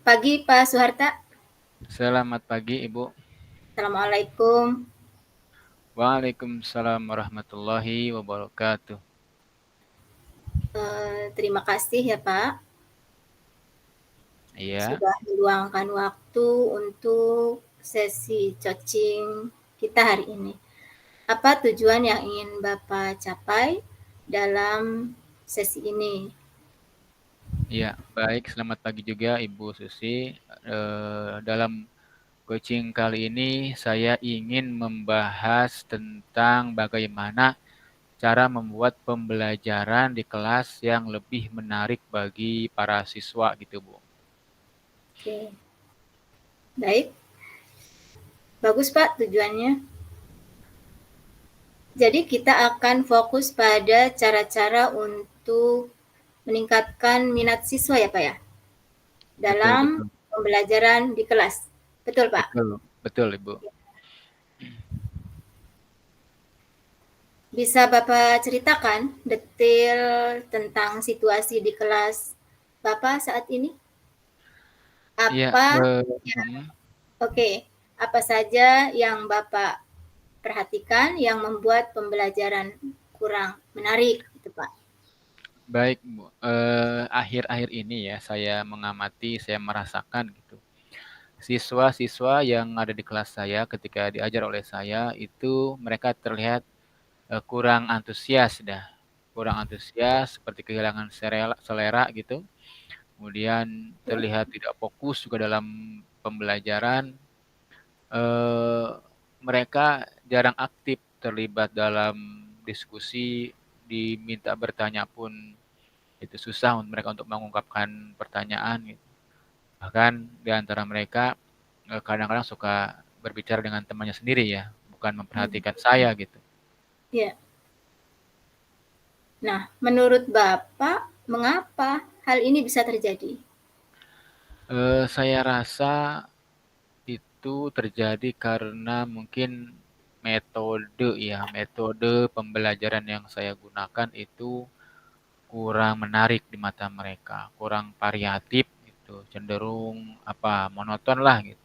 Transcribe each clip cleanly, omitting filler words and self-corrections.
Pagi Pak Soeharta. Selamat pagi, Ibu. Assalamualaikum. Waalaikumsalam warahmatullahi wabarakatuh. Terima kasih ya Pak Iya, sudah meluangkan waktu untuk sesi coaching kita hari ini. Apa tujuan yang ingin Bapak capai dalam sesi ini? iya. Baik, selamat pagi juga Ibu Susi. Dalam coaching kali ini saya ingin membahas tentang bagaimana cara membuat pembelajaran di kelas yang lebih menarik bagi para siswa gitu, Bu. Oke, baik. Bagus Pak tujuannya. Jadi kita akan fokus pada cara-cara untuk meningkatkan minat siswa ya Pak ya, Betul, dalam betul. pembelajaran di kelas. Betul Pak? Betul, betul, Ibu. Bisa Bapak ceritakan detail tentang situasi di kelas Bapak saat ini? Iya, Apa ya, mhm. oke, apa saja yang Bapak perhatikan yang membuat pembelajaran kurang menarik itu, Pak? Baik, Bu. Akhir-akhir ini ya saya mengamati, saya merasakan gitu. Siswa-siswa yang ada di kelas saya ketika diajar oleh saya itu mereka terlihat kurang antusias dah. Kurang antusias seperti kehilangan selera gitu. Kemudian Ya. terlihat tidak fokus juga dalam pembelajaran. Eh, Mereka jarang aktif terlibat dalam diskusi, diminta bertanya pun itu susah untuk mereka untuk mengungkapkan pertanyaan gitu. Bahkan di antara mereka kadang-kadang suka berbicara dengan temannya sendiri ya, bukan Hmm. memperhatikan saya gitu. Ya. Nah, menurut Bapak, mengapa hal ini bisa terjadi? Saya rasa itu terjadi karena mungkin metode ya, metode pembelajaran yang saya gunakan itu kurang menarik di mata mereka, kurang variatif gitu, cenderung apa monoton lah gitu.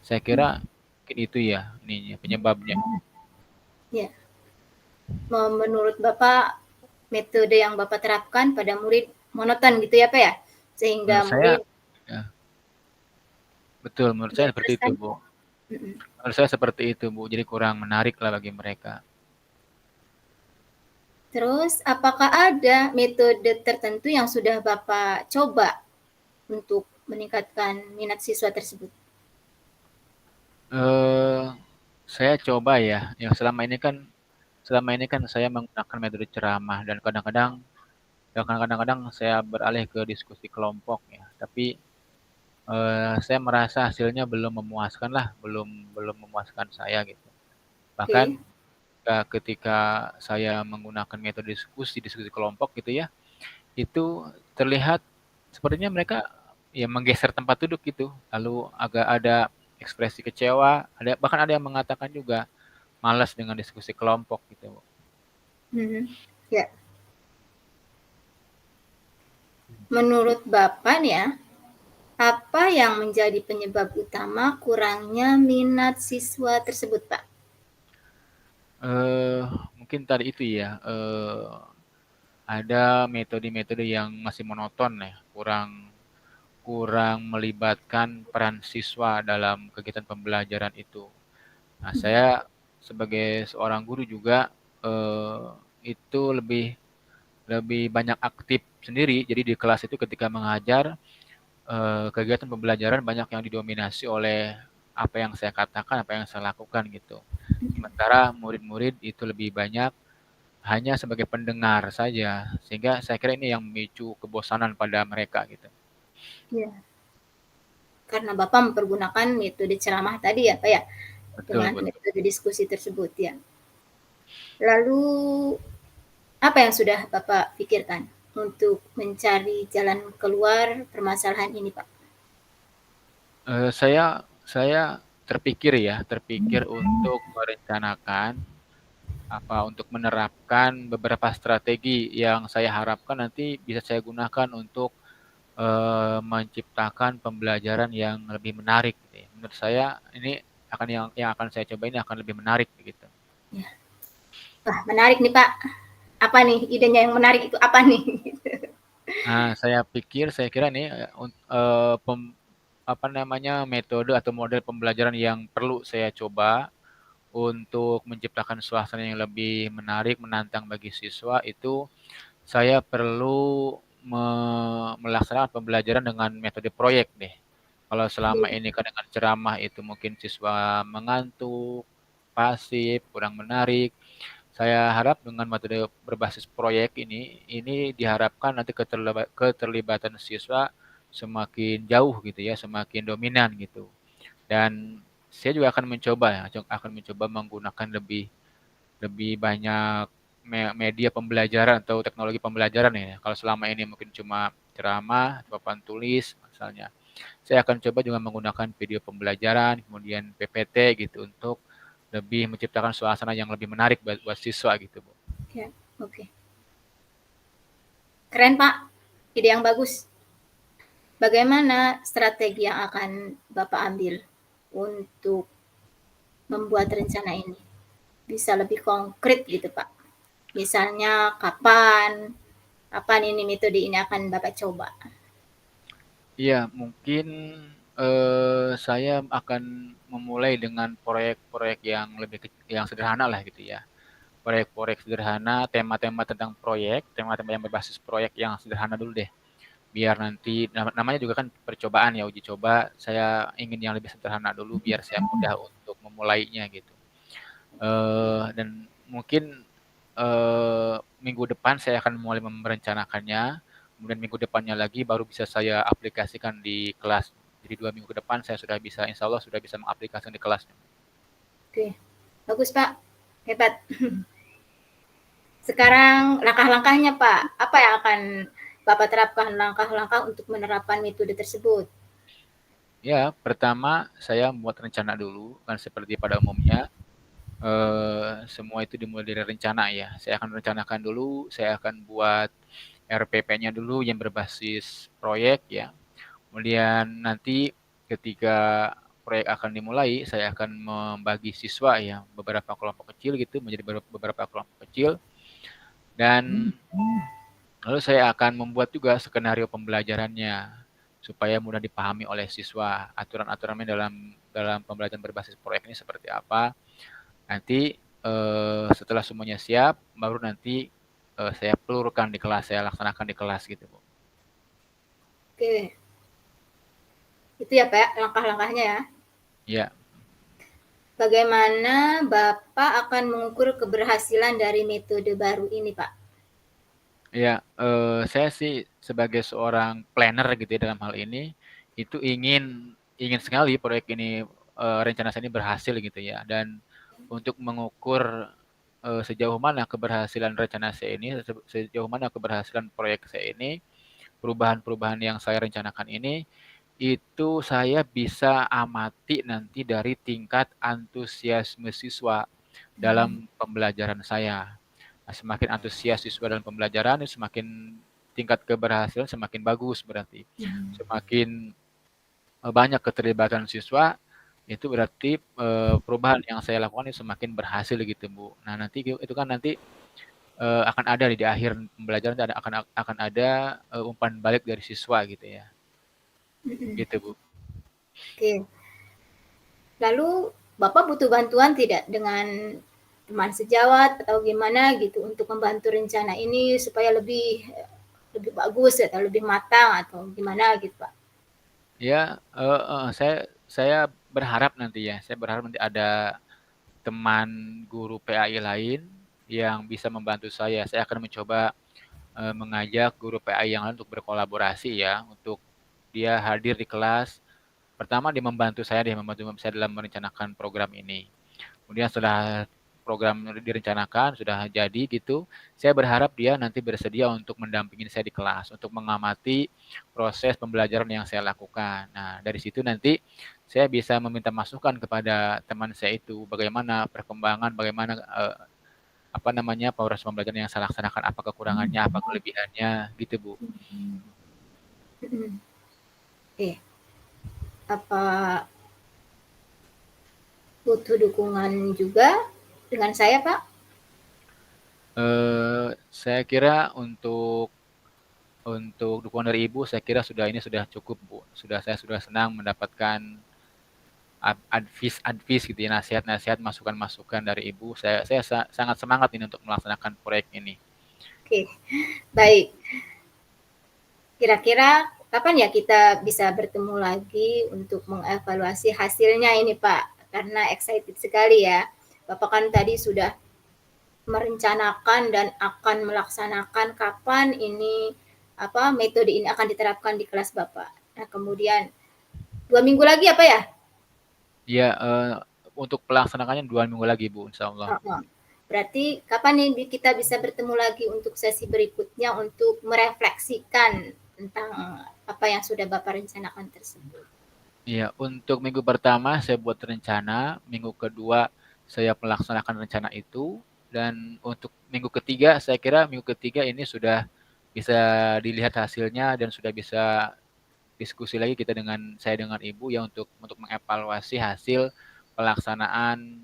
Saya kira mungkin itu ya ininya penyebabnya. Ya, menurut Bapak, metode yang Bapak terapkan pada murid monoton gitu ya, Pak ya? Sehingga Menurut saya murid ya, betul, menurut saya seperti itu, diharuskan. Bu. Mm-mm. Menurut saya seperti itu, Bu. Jadi kurang menarik lah bagi mereka. Terus, apakah ada metode tertentu yang sudah Bapak coba untuk meningkatkan minat siswa tersebut? Eh, saya coba ya, yang selama ini kan saya menggunakan metode ceramah dan kadang-kadang saya beralih ke diskusi kelompok ya. Tapi saya merasa hasilnya belum memuaskan lah, belum belum memuaskan saya gitu. Bahkan Oke, ketika saya menggunakan metode diskusi kelompok gitu ya, itu terlihat sepertinya mereka ya menggeser tempat duduk gitu, lalu agak ada ekspresi kecewa, bahkan ada yang mengatakan juga malas dengan diskusi kelompok gitu. mhm, ya. Menurut Bapak nih ya, apa yang menjadi penyebab utama kurangnya minat siswa tersebut, Pak? Eh Mungkin tadi itu ya, ada metode-metode yang masih monoton ya, kurang kurang melibatkan peran siswa dalam kegiatan pembelajaran itu. Nah, saya sebagai seorang guru juga eh, itu lebih lebih banyak aktif sendiri. Jadi di kelas itu ketika mengajar kegiatan pembelajaran banyak yang didominasi oleh apa yang saya katakan, apa yang saya lakukan gitu. Sementara murid-murid itu lebih banyak hanya sebagai pendengar saja, sehingga saya kira ini yang memicu kebosanan pada mereka gitu. Ya, karena Bapak mempergunakan metode ceramah tadi ya, Pak ya, Betul, dengan betul. metode diskusi tersebut ya. Lalu apa yang sudah Bapak pikirkan untuk mencari jalan keluar permasalahan ini, Pak? Saya terpikir untuk merencanakan untuk menerapkan beberapa strategi yang saya harapkan nanti bisa saya gunakan untuk menciptakan pembelajaran yang lebih menarik gitu ya. Menurut saya ini akan yang akan saya coba ini akan lebih menarik begitu. Ya. Wah, menarik nih Pak. Apa nih idenya yang menarik itu apa nih? Nah, saya kira nih apa namanya metode atau model pembelajaran yang perlu saya coba untuk menciptakan suasana yang lebih menarik, menantang bagi siswa itu saya perlu melaksanakan pembelajaran dengan metode proyek deh. Kalau selama ini kan dengan ceramah itu mungkin siswa mengantuk, pasif, kurang menarik. Saya harap dengan metode berbasis proyek ini diharapkan nanti keterlibatan siswa semakin jauh gitu ya, semakin dominan gitu. Dan saya juga akan mencoba menggunakan lebih lebih banyak media pembelajaran atau teknologi pembelajaran ya. Kalau selama ini mungkin cuma ceramah, papan tulis misalnya. Saya akan coba juga menggunakan video pembelajaran, kemudian PPT gitu untuk lebih menciptakan suasana yang lebih menarik buat siswa gitu, Bu. Ya, oke. Keren Pak, ide yang bagus. Bagaimana strategi yang akan Bapak ambil untuk membuat rencana ini? Bisa lebih konkret gitu Pak. Misalnya kapan ini metode ini akan Bapak coba? Iya, mungkin saya akan memulai dengan proyek-proyek yang sederhana lah gitu ya. Proyek-proyek sederhana, tema-tema tentang proyek, tema-tema yang berbasis proyek yang sederhana dulu deh. Biar nanti namanya juga kan percobaan ya, uji coba. Saya ingin yang lebih sederhana dulu biar saya mudah untuk memulainya gitu. Dan mungkin minggu depan saya akan mulai merencanakannya. Kemudian minggu depannya lagi baru bisa saya aplikasikan di kelas. Jadi 2 minggu ke depan saya sudah bisa, insya Allah sudah bisa mengaplikasikan di kelasnya. Oke, bagus Pak, hebat. Sekarang langkah-langkahnya Pak, apa yang akan Bapak terapkan langkah-langkah untuk menerapkan metode tersebut? Ya, pertama saya membuat rencana dulu, kan seperti pada umumnya. Semua itu dimulai dari rencana ya. Saya akan rencanakan dulu, saya akan buat RPP-nya dulu yang berbasis proyek ya. Kemudian nanti ketika proyek akan dimulai, saya akan membagi siswa ya, beberapa kelompok kecil gitu menjadi beberapa kelompok kecil dan lalu saya akan membuat juga skenario pembelajarannya supaya mudah dipahami oleh siswa. Aturan-aturannya dalam dalam pembelajaran berbasis proyek ini seperti apa. Nanti setelah semuanya siap, baru nanti saya pelurkan di kelas, saya laksanakan di kelas gitu, Bu. Oke, itu ya Pak, langkah-langkahnya ya. Ya, Bagaimana Bapak akan mengukur keberhasilan dari metode baru ini Pak? ya, saya sih sebagai seorang planner gitu ya dalam hal ini, itu ingin ingin sekali proyek ini, rencana saya ini berhasil gitu ya. Dan untuk mengukur, sejauh mana keberhasilan rencana saya ini, sejauh mana keberhasilan proyek saya ini, perubahan-perubahan yang saya rencanakan ini, itu saya bisa amati nanti dari tingkat antusiasme siswa dalam pembelajaran saya. Nah, semakin antusias siswa dalam pembelajaran, semakin tingkat keberhasilan semakin bagus berarti. Semakin banyak keterlibatan siswa, itu berarti perubahan yang saya lakukan itu semakin berhasil gitu, Bu. Nah, nanti itu kan nanti akan ada di akhir pembelajaran akan ada umpan balik dari siswa gitu ya. Gitu, Bu. Oke, lalu Bapak butuh bantuan tidak dengan teman sejawat atau gimana gitu untuk membantu rencana ini supaya lebih lebih bagus atau lebih matang atau gimana gitu Pak? Ya, saya berharap nanti ya, saya berharap nanti ada teman guru PAI lain yang bisa membantu saya. Saya akan mencoba mengajak guru PAI yang lain untuk berkolaborasi ya, untuk dia hadir di kelas. Pertama dia membantu saya dalam merencanakan program ini. Kemudian setelah program direncanakan, sudah jadi gitu, saya berharap dia nanti bersedia untuk mendampingi saya di kelas, untuk mengamati proses pembelajaran yang saya lakukan. Nah, dari situ nanti saya bisa meminta masukan kepada teman saya itu, bagaimana perkembangan, bagaimana apa namanya proses pembelajaran yang saya laksanakan, apa kekurangannya, apa kelebihannya, gitu Bu. Oke, apa butuh dukungan juga dengan saya, Pak? Saya kira untuk dukungan dari Ibu, saya kira ini sudah cukup, Bu. Saya sudah senang mendapatkan advice gitu ya, nasihat-nasihat, masukan-masukan dari Ibu. Saya sangat semangat ini untuk melaksanakan proyek ini. Oke, baik. Kira-kira kapan ya kita bisa bertemu lagi untuk mengevaluasi hasilnya ini, Pak? Karena excited sekali ya. Bapak kan tadi sudah merencanakan dan akan melaksanakan kapan ini metode ini akan diterapkan di kelas Bapak. Nah, kemudian 2 minggu lagi apa ya? Ya, untuk pelaksanaannya 2 minggu lagi, Bu, insya Allah. Berarti kapan nih kita bisa bertemu lagi untuk sesi berikutnya untuk merefleksikan tentang apa yang sudah Bapak rencanakan tersebut? Ya, untuk minggu pertama saya buat rencana, minggu kedua saya melaksanakan rencana itu, dan untuk minggu ketiga, saya kira minggu ketiga ini sudah bisa dilihat hasilnya dan sudah bisa diskusi lagi saya dengan Ibu ya untuk mengevaluasi hasil pelaksanaan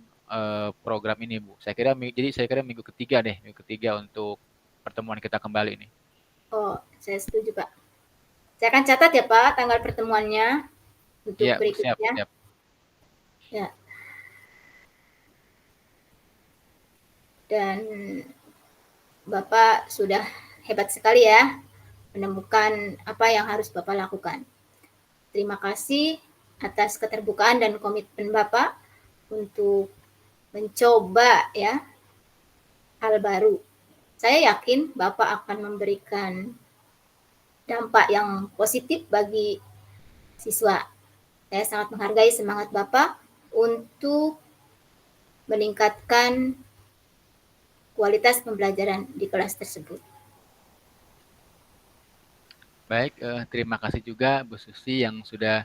program ini, Bu. Saya kira minggu ketiga untuk pertemuan kita kembali ini. Oh, saya setuju, Pak. Saya akan catat ya, Pak, tanggal pertemuannya untuk Ya, siap, berikutnya. siap. Ya. Dan Bapak sudah hebat sekali ya menemukan apa yang harus Bapak lakukan. Terima kasih atas keterbukaan dan komitmen Bapak untuk mencoba ya hal baru. Saya yakin Bapak akan memberikan dampak yang positif bagi siswa. Saya sangat menghargai semangat Bapak untuk meningkatkan kualitas pembelajaran di kelas tersebut. Baik, terima kasih juga Bu Susi yang sudah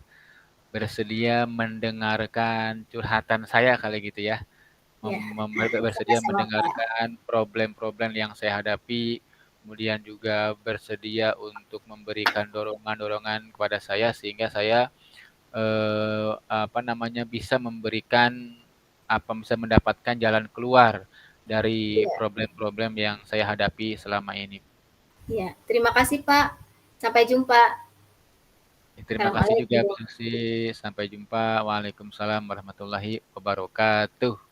bersedia mendengarkan curhatan saya kali gitu ya. Ya, Bersedia sama-sama Pak. mendengarkan problem-problem yang saya hadapi, kemudian juga bersedia untuk memberikan dorongan-dorongan kepada saya sehingga saya bisa mendapatkan jalan keluar dari Ya, problem-problem yang saya hadapi selama ini. ya. Terima kasih Pak. Sampai jumpa. Terima kasih juga Bu Assalamualaikum. Susi. Sampai jumpa. Waalaikumsalam warahmatullahi wabarakatuh.